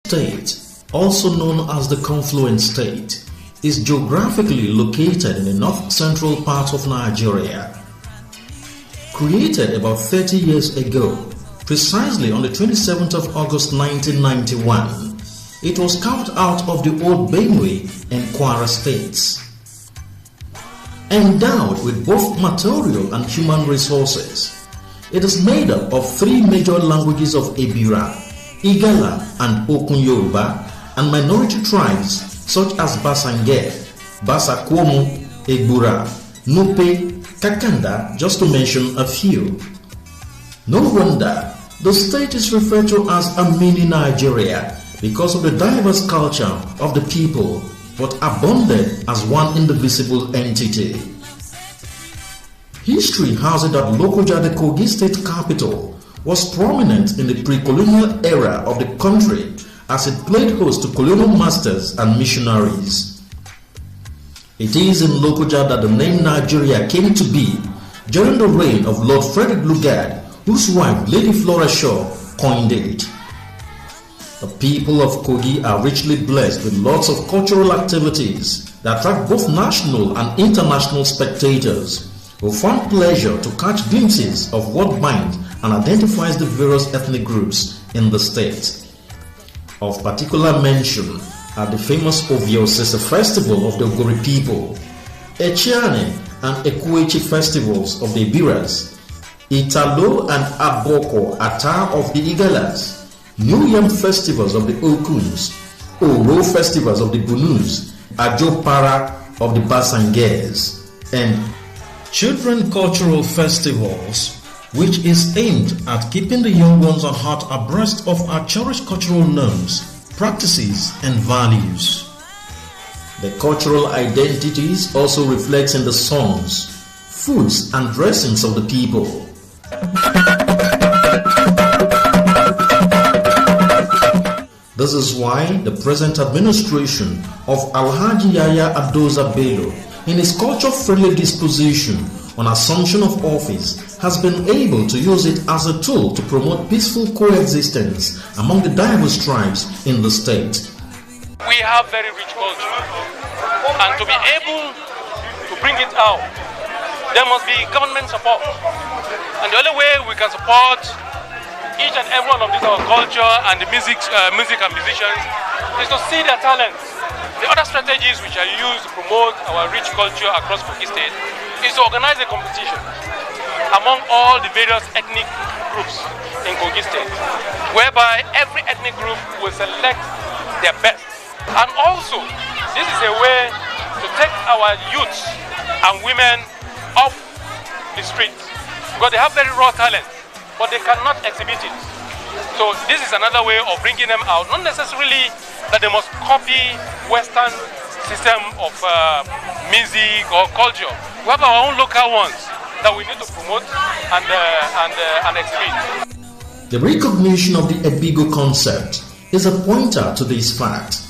State, also known as the Confluent State, is geographically located in the north-central part of Nigeria. Created about 30 years ago, precisely on the 27th of August 1991, it was carved out of the old Benue and Kwara states. Endowed with both material and human resources, it is made up of three major languages of Ebira, Igala and Okun Yoruba, and minority tribes such as Basange, Basakwomu, Egbura, Nupe, Kakanda, just to mention a few. No wonder the state is referred to as a mini Nigeria because of the diverse culture of the people, but abundant as one indivisible entity. History has it that Lokoja, the Kogi state capital, was prominent in the pre-colonial era of the country as it played host to colonial masters and missionaries. It is in Lokoja that the name Nigeria came to be during the reign of Lord Frederick Lugard, whose wife Lady Flora Shaw coined it. The people of Kogi are richly blessed with lots of cultural activities that attract both national and international spectators who find pleasure to catch glimpses of what binds and identifies the various ethnic groups in the state. Of particular mention are the famous Oviosese festival of the Ogori people, Echiane and Ekwechi festivals of the Ibiras, Italo and Aboko Ata of the Igalas, New Yam festivals of the Okuns, Oro festivals of the Bunus, Ajopara of the Basanges, and Children Cultural Festivals, which is aimed at keeping the young ones at heart abreast of our cherished cultural norms, practices, and values. The cultural identities also reflects in the songs, foods, and dressings of the people. This is why the present administration of Alhaji Yaya Adoza Bello, in his culture-friendly disposition on assumption of office, has been able to use it as a tool to promote peaceful coexistence among the diverse tribes in the state. We have very rich culture, and to be able to bring it out, there must be government support. And the only way we can support each and every one of these our culture and the music and musicians is to see their talents. The other strategies which are used to promote our rich culture across Kogi State is to organize a competition among all the various ethnic groups in Kogi State, whereby every ethnic group will select their best. And also, this is a way to take our youths and women off the streets, because they have very raw talent, but they cannot exhibit it. So this is another way of bringing them out, not necessarily that they must copy Western system of music or culture. We have our own local ones that we need to promote and exhibit. The recognition of the Ebigo concept is a pointer to this fact.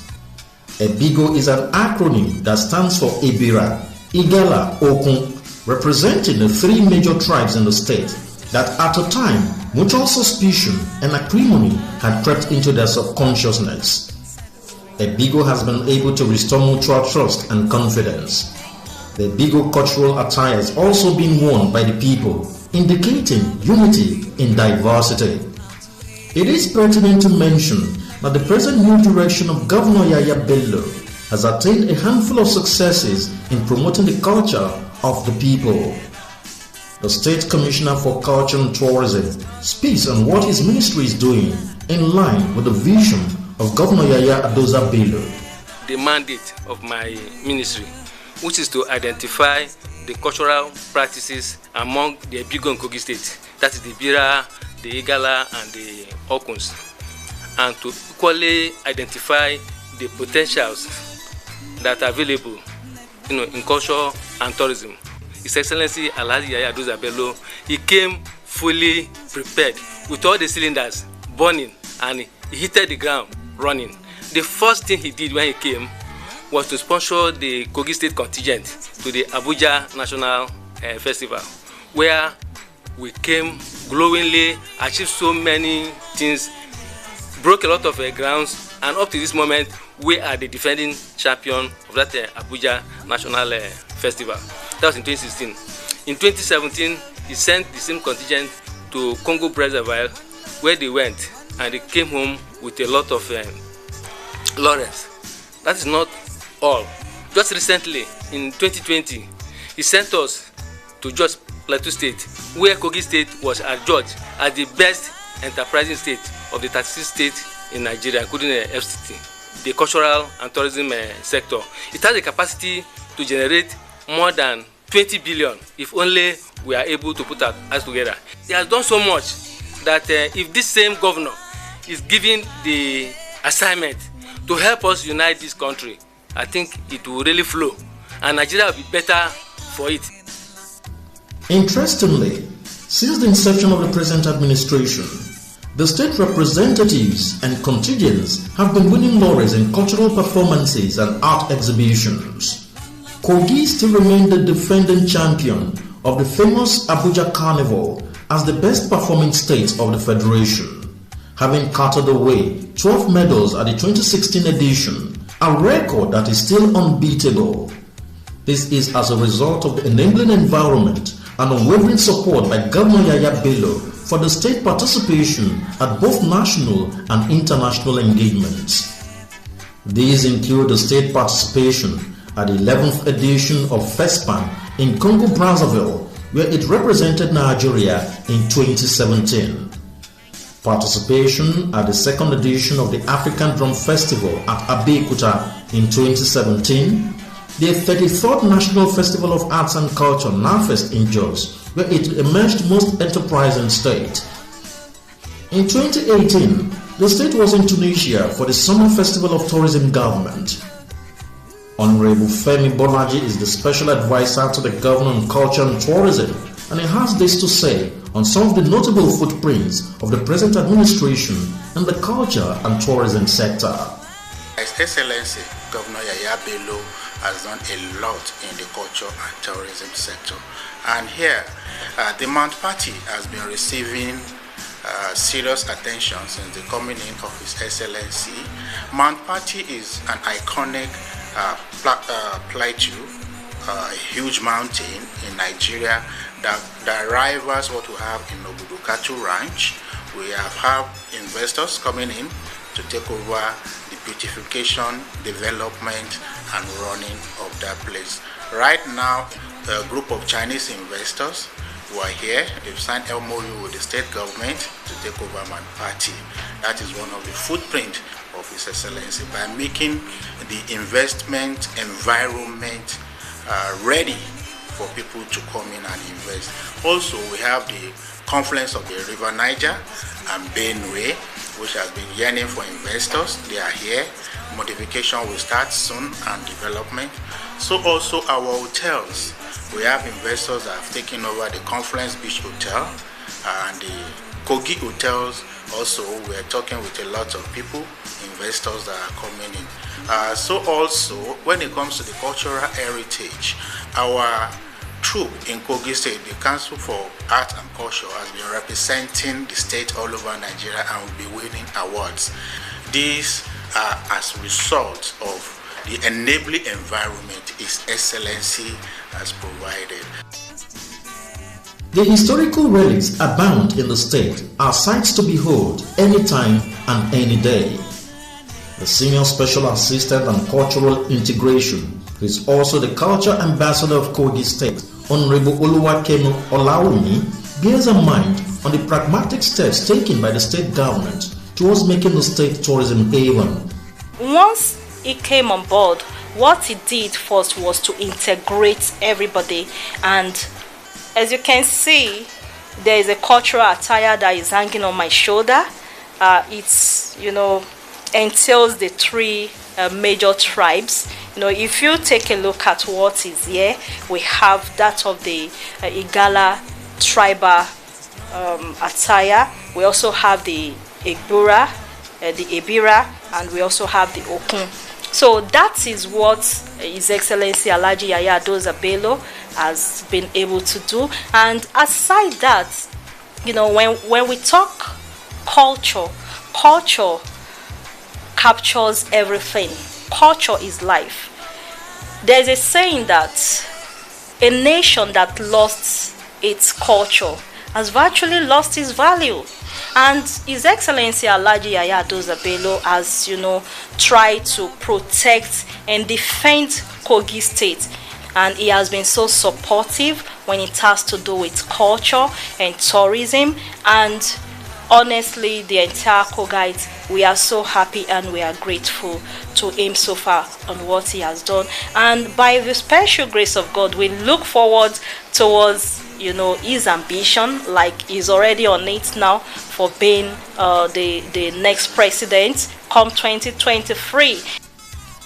Ebigo is an acronym that stands for Ebira, Igala, Okun, representing the three major tribes in the state that at a time mutual suspicion and acrimony had crept into their subconsciousness. Ebigo has been able to restore mutual trust and confidence. The Ebigo cultural attire has also been worn by the people, indicating unity in diversity. It is pertinent to mention that the present new direction of Governor Yaya Bello has attained a handful of successes in promoting the culture of the people. The State Commissioner for Culture and Tourism speaks on what his ministry is doing in line with the vision of Governor Yaya Adoza Bello. The mandate of my ministry, which is to identify the cultural practices among the Ebigo and Kogi State, that is the Bira, the Igala, and the Okuns, and to equally identify the potentials that are available, in culture and tourism. His Excellency Alhaji Yaya Adoza Bello, he came fully prepared with all the cylinders burning, and he hit the ground running. The first thing he did when he came was to sponsor the Kogi State contingent to the Abuja National Festival, where we came glowingly, achieved so many things, broke a lot of grounds, and up to this moment, we are the defending champion of that Abuja National Festival. That was in 2016. In 2017, he sent the same contingent to Congo Brazzaville, where they went, and they came home with a lot of laurels. That is not all. Just recently, in 2020, he sent us to Jos Plateau State, where Kogi State was adjudged as the best enterprising state of the 36 states in Nigeria, including FCT, the cultural and tourism sector. It has the capacity to generate more than 20 billion if only we are able to put our hands together. He has done so much that if this same governor is given the assignment to help us unite this country, I think it will really flow, and Nigeria will be better for it. Interestingly, since the inception of the present administration, the state representatives and contingents have been winning laurels in cultural performances and art exhibitions. Kogi still remained the defending champion of the famous Abuja Carnival as the best performing state of the federation, having carted away 12 medals at the 2016 edition, a record that is still unbeatable. This is as a result of the enabling environment and unwavering support by Governor Yaya Bello for the state participation at both national and international engagements. These include the state participation at the 11th edition of FESPAN in Congo Brazzaville, where it represented Nigeria in 2017. Participation at the 2nd edition of the African Drum Festival at Abeokuta in 2017, the 33rd National Festival of Arts and Culture NAFEST in Jos, where it emerged most enterprising state. In 2018, the state was in Tunisia for the Summer Festival of Tourism Government. Honorable Femi Bolaji is the special advisor to the Governor on Culture and Tourism, and he has this to say on some of the notable footprints of the present administration in the culture and tourism sector. His Excellency Governor Yaya Bello has done a lot in the culture and tourism sector, and here the Mount Party has been receiving serious attention since the coming in of His Excellency. Mount Party is an iconic plateau, a huge mountain in Nigeria that rivals what we have in Obudukatu Ranch. We have had investors coming in to take over the beautification, development and running of that place. Right now, a group of Chinese investors who are here, they've signed MOU with the state government to take over Mount Party. That is one of the footprints of His Excellency by making the investment environment ready for people to come in and invest. Also, we have the confluence of the River Niger and Benue, which has been yearning for investors. They are here. Modification will start soon and development. So also our hotels. We have investors that have taken over the Confluence Beach Hotel and the Kogi hotels. Also, we are talking with a lot of people, investors that are coming in. So also, when it comes to the cultural heritage, our troop in Kogi State, the Council for Art and Culture, has been representing the state all over Nigeria and will be winning awards. These are as a result of the enabling environment His Excellency has provided. The historical relics abound in the state are sights to behold anytime and any day. The Senior Special Assistant on Cultural Integration is also the Culture Ambassador of Kogi State, Honorable Oluwakemi Olawumi, bears in mind on the pragmatic steps taken by the state government towards making the state tourism haven. Once he came on board, what he did first was to integrate everybody, and as you can see, there is a cultural attire that is hanging on my shoulder. It's, entails the three major tribes. If you take a look at what is here, we have that of the Igala tribal attire. We also have the Egbura, the Ebira, and we also have the Okun. So that is what His Excellency Alhaji Yaya Adoza Bello has been able to do. And aside that, when we talk culture captures everything. Culture is life. There's a saying that a nation that lost its culture has virtually lost its value. And His Excellency Alhaji Yahya Adoza Bello has, tried to protect and defend Kogi State. And he has been so supportive when it has to do with culture and tourism. And honestly, the entire Kogites, we are so happy and we are grateful to him so far on what he has done. And by the special grace of God, we look forward towards his ambition, like he's already on it now, for being the next president come 2023.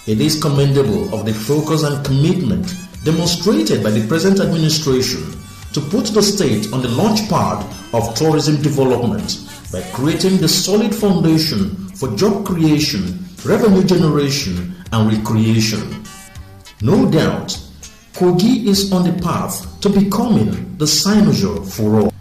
It is commendable of the focus and commitment demonstrated by the present administration to put the state on the launch pad of tourism development by creating the solid foundation for job creation, revenue generation, and recreation. No doubt, Kogi is on the path to becoming the cynosure for all.